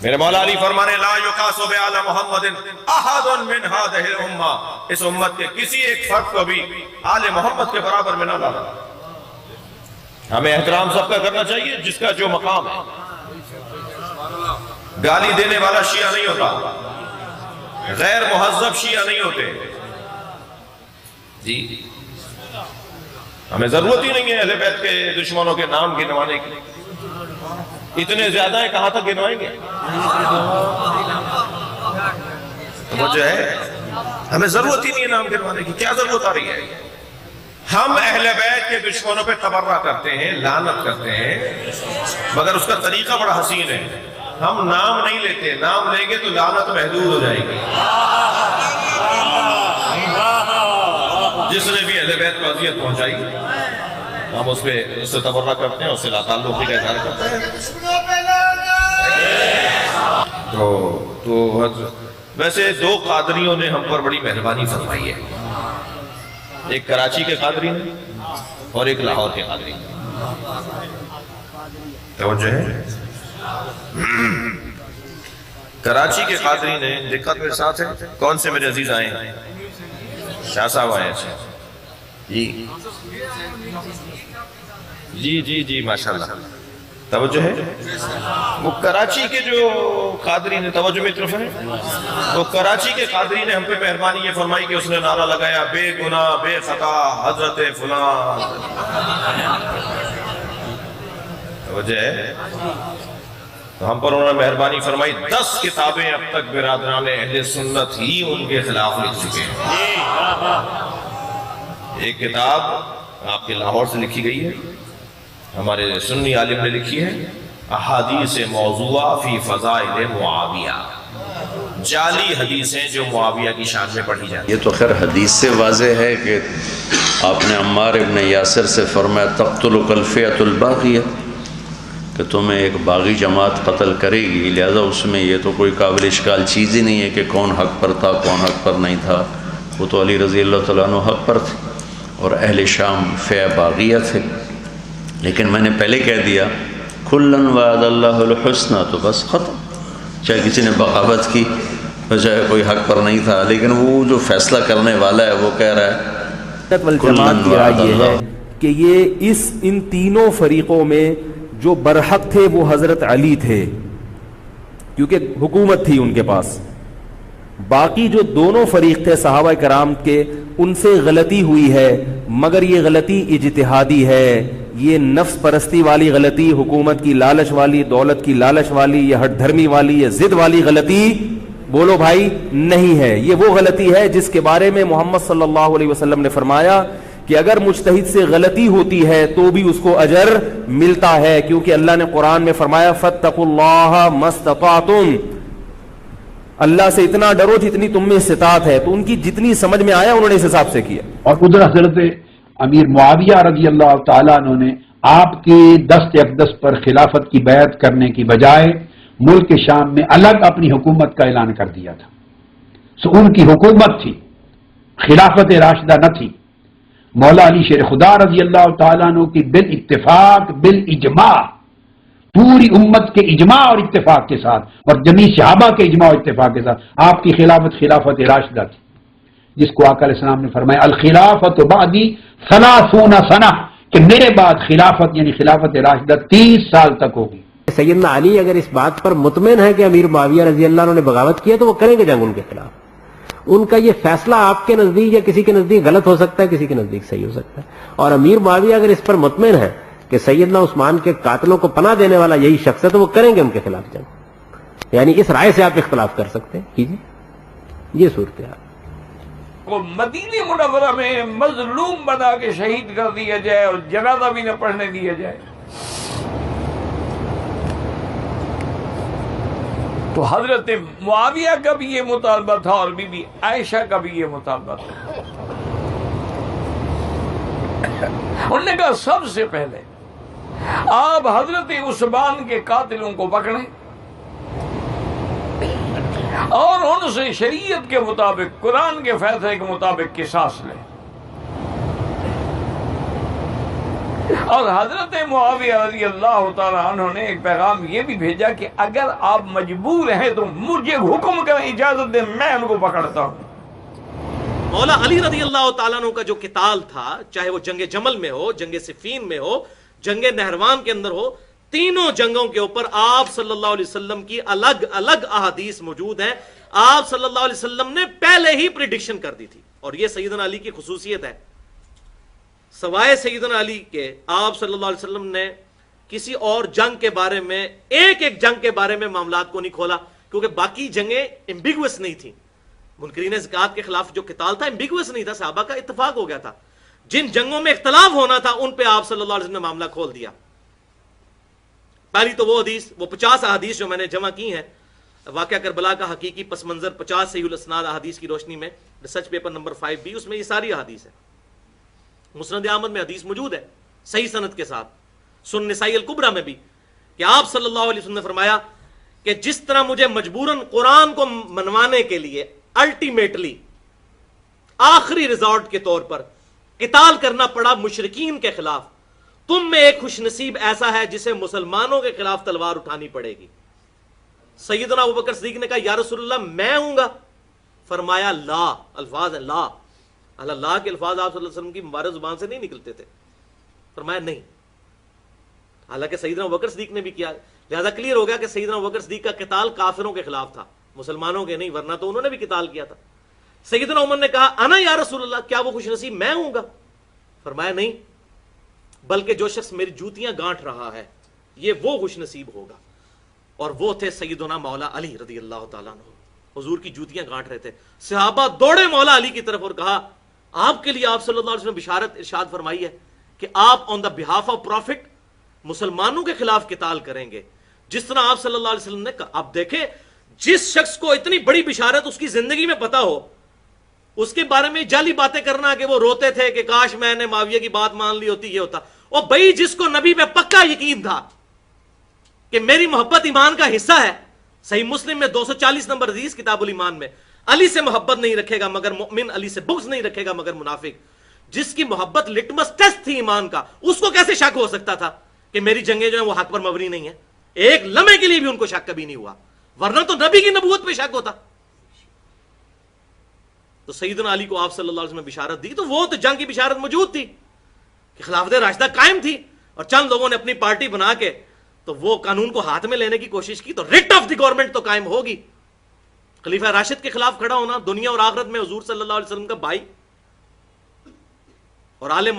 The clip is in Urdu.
میرے مولا علی فرمانے لا یقاس بعل محمد احد من هذه الامہ، اس امت کے کسی ایک فرد کو بھی آل محمد کے برابر میں نہ لانا۔ ہمیں احترام سب کا کرنا چاہیے جس کا جو مقام ہے۔ گالی دینے والا شیعہ نہیں ہوتا، غیر مہذب شیعہ نہیں ہوتے جی۔ ہمیں ضرورت ہی نہیں ہے اہل بیت کے دشمنوں کے نام گنوانے کی، اتنے زیادہ ہیں کہاں تک گنوائیں گے؟ وہ جو ہے ہمیں ضرورت ہی نہیں ہے نام گنوانے کی، کیا ضرورت آ رہی ہے؟ ہم اہل بیت کے دشمنوں پہ تبرہ کرتے ہیں، لعنت کرتے ہیں، مگر اس کا طریقہ بڑا حسین ہے۔ ہم نام نہیں لیتے، نام لیں گے تو لعنت محدود ہو جائے گی۔ جس نے بھی اہل بیت کو اذیت پہنچائی ہم اس سے تبرہ کرتے ہیں، اس سے لا تعلقی کا اظہار کرتے ہیں۔ تو ویسے دو قادریوں نے ہم پر بڑی مہربانی فرمائی ہے، ایک کراچی کے قادری نے اور ایک لاہور کے قادری نے۔ توجہ ہے؟ کراچی کے قادری نے دقت میرے ساتھ ہے، کون سے میرے عزیز آئے ہیں؟ شاہ صاحب آئے ہیں جی جی جی جی ماشاءاللہ۔ توجہ ہے؟ وہ کراچی کے جو قادری نے، توجہ میں طرف ہے، وہ کراچی کے قادری نے ہم پہ مہربانی یہ فرمائی کہ اس نے نعرہ لگایا بے گناہ بے خطا حضرت فلاں۔ توجہ ہے؟ تو ہم پر انہوں نے مہربانی فرمائی 10 کتابیں اب تک برادران اہل سنت ہی ان کے خلاف لکھ چکے ہیں۔ ایک کتاب آپ کے لاہور سے لکھی گئی ہے، ہمارے سنی عالم نے لکھی ہے، احادیث موضوعہ فی فضائل معاویہ، جعلی حدیثیں جو معاویہ کی شان میں پڑھی جاتی ہیں۔ یہ تو خیر حدیث سے واضح ہے کہ آپ نے عمار ابن یاسر سے فرمایا تقتلک الفئۃ الباغیہ، کہ تمہیں ایک باغی جماعت قتل کرے گی، لہذا اس میں یہ تو کوئی قابل اشکال چیز ہی نہیں ہے کہ کون حق پر تھا کون حق پر نہیں تھا۔ وہ تو علی رضی اللہ تعالیٰ عنہ حق پر تھے اور اہل شام فئہ باغیہ تھے، لیکن میں نے پہلے کہہ دیا کلن وعد اللہ الحسنہ، تو بس ختم۔ چاہے کسی نے بغاوت کی چاہے کوئی حق پر نہیں تھا، لیکن وہ جو فیصلہ کرنے والا ہے وہ کہہ رہا ہے والجماعت کی رائے یہ ہے کہ یہ ان تینوں فریقوں میں جو برحق تھے وہ حضرت علی تھے، کیونکہ حکومت تھی ان کے پاس۔ باقی جو دونوں فریق تھے صحابہ کرام کے، ان سے غلطی ہوئی ہے، مگر یہ غلطی اجتہادی ہے، یہ نفس پرستی والی غلطی، حکومت کی لالچ والی، دولت کی لالچ والی، یہ ہٹ دھرمی والی، یہ ضد والی غلطی بولو بھائی نہیں ہے۔ یہ وہ غلطی ہے جس کے بارے میں محمد صلی اللہ علیہ وسلم نے فرمایا کہ اگر مجتہد سے غلطی ہوتی ہے تو بھی اس کو اجر ملتا ہے، کیونکہ اللہ نے قرآن میں فرمایا فاتقوا اللہ ما استطعتم، اللہ سے اتنا ڈرو جتنی تم میں استطاعت ہے۔ تو ان کی جتنی سمجھ میں آیا انہوں نے اس حساب سے کیا۔ اور ادھر حضرت امیر معاویہ رضی اللہ تعالیٰ عنہ نے آپ کے دست اقدس پر خلافت کی بیعت کرنے کی بجائے ملک شام میں الگ اپنی حکومت کا اعلان کر دیا تھا۔ سو ان کی حکومت تھی، خلافت راشدہ نہ تھی۔ مولا علی شیر خدا رضی اللہ تعالیٰ عنہ کی بالاتفاق بالاجماع، پوری امت کے اجماع اور اتفاق کے ساتھ اور جمیع صحابہ کے اجماع اور اتفاق کے ساتھ آپ کی خلافت راشدہ تھی، جس کو آقا علیہ السلام نے فرمایا الخلافت بعدی 30 سنہ، کہ میرے بعد خلافت یعنی خلافت راشدہ 30 سال تک ہوگی۔ سیدنا علی اگر اس بات پر مطمئن ہے کہ امیر معاویہ رضی اللہ عنہ نے بغاوت کی ہے تو وہ کریں گے جنگ ان کے خلاف۔ ان کا یہ فیصلہ آپ کے نزدیک یا کسی کے نزدیک غلط ہو سکتا ہے، کسی کے نزدیک صحیح ہو سکتا ہے، اور امیر معاویہ اگر اس پر مطمئن ہے کہ سیدنا عثمان کے قاتلوں کو پناہ دینے والا یہی شخص ہے تو وہ کریں گے ان کے خلاف جنگ۔ یعنی اس رائے سے آپ اختلاف کر سکتے ہیں، کیجیے۔ یہ صورتحال کو مدینہ منورہ میں مظلوم بنا کے شہید کر دیا جائے اور جنازہ بھی نہ پڑھنے دیا جائے، تو حضرت معاویہ کا بھی یہ مطالبہ تھا اور بی بی عائشہ کا بھی یہ مطالبہ تھا۔ انہوں نے کہا سب سے پہلے آپ حضرت عثمان کے قاتلوں کو پکڑیں اور ان سے شریعت کے مطابق، قرآن کے فیصلے کے مطابق قصاص لیں، اور حضرت معاویہ رضی اللہ تعالیٰ عنہ نے ایک پیغام یہ بھی بھیجا کہ اگر آپ مجبور ہیں تو مجھے حکم کریں، اجازت دیں، میں ان کو پکڑتا ہوں۔ مولا علی رضی اللہ تعالیٰ عنہ کا جو قتال تھا، چاہے وہ جنگ جمل میں ہو، جنگ صفین میں ہو، جنگ نہروان کے اندر ہو، تینوں جنگوں کے اوپر آپ صلی اللہ علیہ وسلم کی الگ الگ احادیث موجود ہیں۔ آپ صلی اللہ علیہ وسلم نے پہلے ہی پریڈکشن کر دی تھی، اور یہ سیدنا علی کی خصوصیت ہے۔ سوائے سیدنا علی کے آپ صلی اللہ علیہ وسلم نے کسی اور جنگ کے بارے میں، ایک ایک جنگ کے بارے میں معاملات کو نہیں کھولا، کیونکہ باقی جنگیں ایمبیگوس نہیں تھیں۔ منکرین زکات کے خلاف جو قتال تھا ایمبیگوس نہیں تھا، صحابہ کا اتفاق ہو گیا تھا۔ جن جنگوں میں اختلاف ہونا تھا ان پہ آپ صلی اللہ علیہ وسلم نے معاملہ کھول دیا۔ پہلی تو وہ حدیث، وہ 50 احادیث جو میں نے جمع کی ہیں، واقعہ کربلا کا حقیقی پس منظر 50 صحیح الاسناد احادیث کی روشنی میں، ریسرچ پیپر نمبر 5B، اس میں یہ ساری احادیث ہے۔ مسند احمد میں حدیث موجود ہے صحیح سند کے ساتھ، سنن نسائی الکبریٰ میں بھی، کہ آپ صلی اللہ علیہ وسلم نے فرمایا کہ جس طرح مجھے مجبوراً قرآن کو منوانے کے لیے الٹیمیٹلی آخری ریزارٹ کے طور پر قتال کرنا پڑا مشرکین کے خلاف، تم میں ایک خوش نصیب ایسا ہے جسے مسلمانوں کے خلاف تلوار اٹھانی پڑے گی۔ سیدنا ابوبکر صدیق نے کہا یا رسول اللہ میں ہوں گا؟ فرمایا لا، الفاظ ہے لا، اللہ کے الفاظ آپ صلی اللہ علیہ وسلم کی مبارک زبان سے نہیں نکلتے تھے، فرمایا نہیں، حالانکہ سیدنا ابوبکر صدیق نے بھی کیا، لہذا کلیئر ہو گیا کہ سیدنا ابوبکر صدیق کا قتال کافروں کے خلاف تھا، مسلمانوں کے نہیں، ورنہ تو انہوں نے بھی قتال کیا تھا۔ سیدنا عمر نے کہا انا یا رسول اللہ، کیا وہ خوش نصیب میں ہوں گا؟ فرمایا نہیں، بلکہ جو شخص میری جوتیاں گانٹ رہا ہے یہ وہ خوش نصیب ہوگا، اور وہ تھے سیدنا مولا علی رضی اللہ تعالیٰ عنہ، حضور کی جوتیاں گانٹ رہے تھے۔ صحابہ دوڑے مولا علی کی طرف اور کہا آپ کے لیے آپ صلی اللہ علیہ وسلم بشارت ارشاد فرمائی ہے کہ آپ آن دا بہاف آف پروفٹ مسلمانوں کے خلاف قتال کریں گے، جس طرح آپ صلی اللہ علیہ وسلم نے کہا۔ اب دیکھیں، جس شخص کو اتنی بڑی بشارت اس کی زندگی میں پتا ہو، اس کے بارے میں جعلی باتیں کرنا کہ وہ روتے تھے کہ کاش میں نے معاویہ کی بات مان لی ہوتی، یہ ہوتا۔ اور بھائی جس کو نبی پہ پکا یقین تھا کہ میری محبت ایمان کا حصہ ہے، صحیح مسلم میں 240 نمبر حدیث کتاب الایمان میں، علی سے محبت نہیں رکھے گا مگر مؤمن، علی سے بغض نہیں رکھے گا مگر منافق، جس کی محبت لٹمس ٹیسٹ تھی ایمان کا، اس کو کیسے شک ہو سکتا تھا کہ میری جنگیں جو ہیں وہ حق پر مبنی نہیں ہیں؟ ایک لمحے کے لیے بھی ان کو شک کبھی نہیں ہوا، ورنہ تو نبی کی نبوت پہ شک ہوتا۔ تو سیدنا علی کو آپ صلی اللہ علیہ وسلم نے بشارت دی، تو وہ تو جنگ کی بشارت موجود تھی کہ خلافت راشدہ قائم تھی، اور چند لوگوں نے اپنی پارٹی بنا کے تو وہ قانون کو ہاتھ میں لینے کی کوشش کی، تو ریٹ آف دی گورنمنٹ تو قائم ہوگی۔ خلیفہ راشد کے خلاف کھڑا ہونا، دنیا اور آخرت میں حضور صلی اللہ علیہ وسلم کا بھائی اور آل محمد